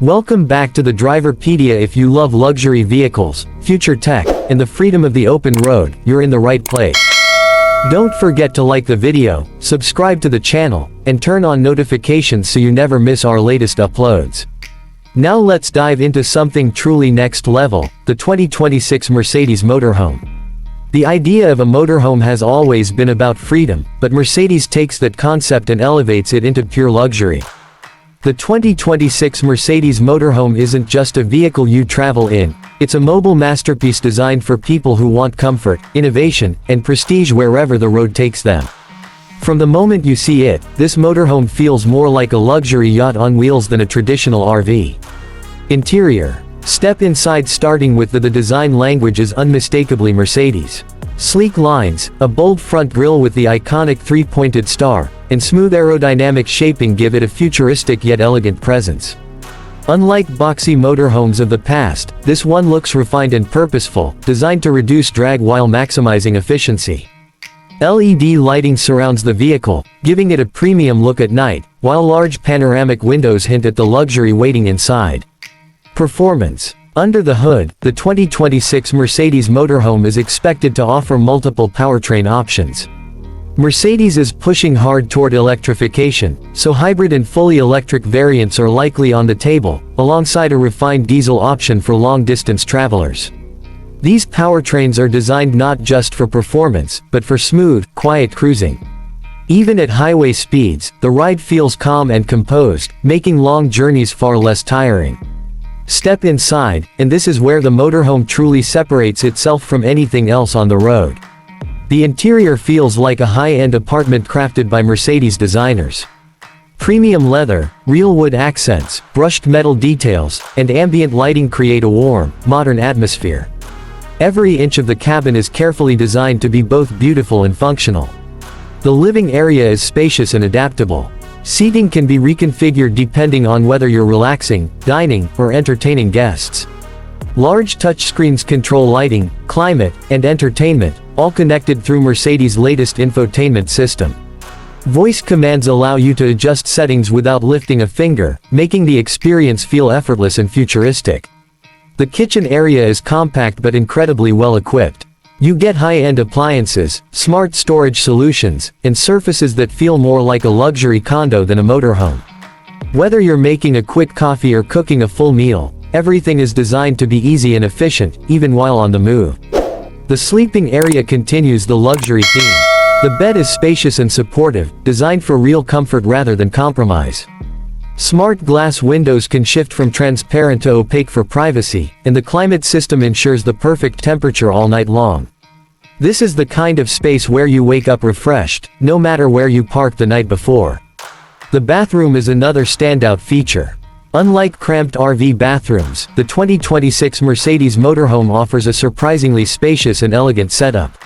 Welcome back to the Driverpedia. If you love luxury vehicles, future tech, and the freedom of the open road, you're in the right place. Don't forget to like the video, subscribe to the channel, and turn on notifications so you never miss our latest uploads. Now let's dive into something truly next level, the 2026 Mercedes Motorhome. The idea of a motorhome has always been about freedom, but Mercedes takes that concept and elevates it into pure luxury. The 2026 Mercedes Motorhome isn't just a vehicle you travel in, it's a mobile masterpiece designed for people who want comfort, innovation, and prestige wherever the road takes them. From the moment you see it, this motorhome feels more like a luxury yacht on wheels than a traditional RV. Interior. Step inside, starting with the design language is unmistakably Mercedes. Sleek lines, a bold front grille with the iconic three-pointed star, and smooth aerodynamic shaping give it a futuristic yet elegant presence. Unlike boxy motorhomes of the past, this one looks refined and purposeful, designed to reduce drag while maximizing efficiency. LED lighting surrounds the vehicle, giving it a premium look at night, while large panoramic windows hint at the luxury waiting inside. Performance. Under the hood, the 2026 Mercedes Motorhome is expected to offer multiple powertrain options. Mercedes is pushing hard toward electrification, so hybrid and fully electric variants are likely on the table, alongside a refined diesel option for long-distance travelers. These powertrains are designed not just for performance, but for smooth, quiet cruising. Even at highway speeds, the ride feels calm and composed, making long journeys far less tiring. Step inside, and this is where the motorhome truly separates itself from anything else on the road. The interior feels like a high-end apartment crafted by Mercedes designers. Premium leather, real wood accents, brushed metal details, and ambient lighting create a warm, modern atmosphere. Every inch of the cabin is carefully designed to be both beautiful and functional. The living area is spacious and adaptable. Seating can be reconfigured depending on whether you're relaxing, dining, or entertaining guests. Large touchscreens control lighting, climate, and entertainment, all connected through Mercedes' latest infotainment system. Voice commands allow you to adjust settings without lifting a finger, making the experience feel effortless and futuristic. The kitchen area is compact but incredibly well equipped. You get high-end appliances, smart storage solutions, and surfaces that feel more like a luxury condo than a motorhome. Whether you're making a quick coffee or cooking a full meal, everything is designed to be easy and efficient, even while on the move. The sleeping area continues the luxury theme. The bed is spacious and supportive, designed for real comfort rather than compromise. Smart glass windows can shift from transparent to opaque for privacy, and the climate system ensures the perfect temperature all night long. This is the kind of space where you wake up refreshed, no matter where you parked the night before. The bathroom is another standout feature. Unlike cramped RV bathrooms, the 2026 Mercedes Motorhome offers a surprisingly spacious and elegant setup.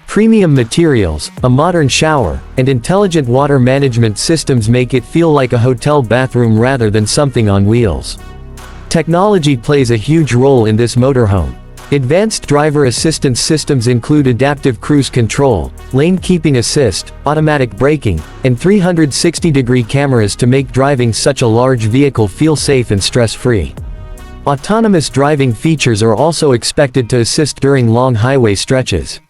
Premium materials, a modern shower, and intelligent water management systems make it feel like a hotel bathroom rather than something on wheels. Technology plays a huge role in this motorhome. Advanced driver assistance systems include adaptive cruise control, lane keeping assist, automatic braking, and 360-degree cameras to make driving such a large vehicle feel safe and stress-free. Autonomous driving features are also expected to assist during long highway stretches,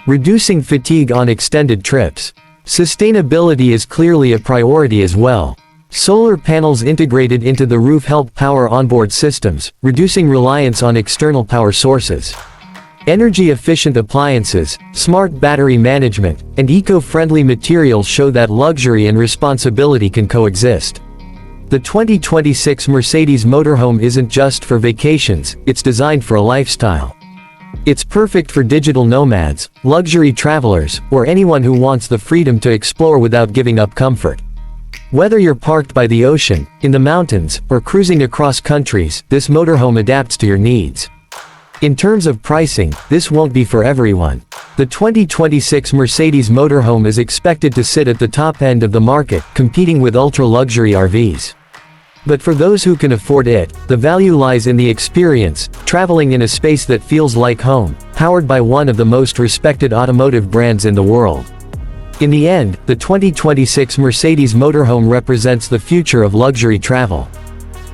reducing fatigue on extended trips. Sustainability is clearly a priority as well. Solar panels integrated into the roof help power onboard systems, reducing reliance on external power sources. Energy-efficient appliances, smart battery management, and eco-friendly materials show that luxury and responsibility can coexist. The 2026 Mercedes Motorhome isn't just for vacations, it's designed for a lifestyle. It's perfect for digital nomads, luxury travelers, or anyone who wants the freedom to explore without giving up comfort. Whether you're parked by the ocean, in the mountains, or cruising across countries, this motorhome adapts to your needs. In terms of pricing, this won't be for everyone. The 2026 Mercedes Motorhome is expected to sit at the top end of the market, competing with ultra-luxury RVs. But for those who can afford it, the value lies in the experience, traveling in a space that feels like home, powered by one of the most respected automotive brands in the world. In the end, the 2026 Mercedes Motorhome represents the future of luxury travel.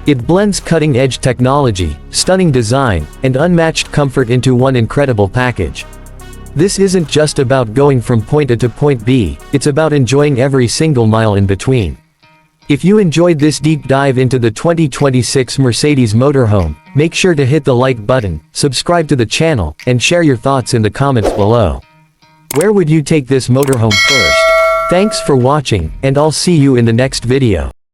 It blends cutting-edge technology, stunning design, and unmatched comfort into one incredible package. This isn't just about going from point A to point B, it's about enjoying every single mile in between. If you enjoyed this deep dive into the 2026 Mercedes Motorhome, make sure to hit the like button, subscribe to the channel, and share your thoughts in the comments below. Where would you take this motorhome first? Thanks for watching, and I'll see you in the next video.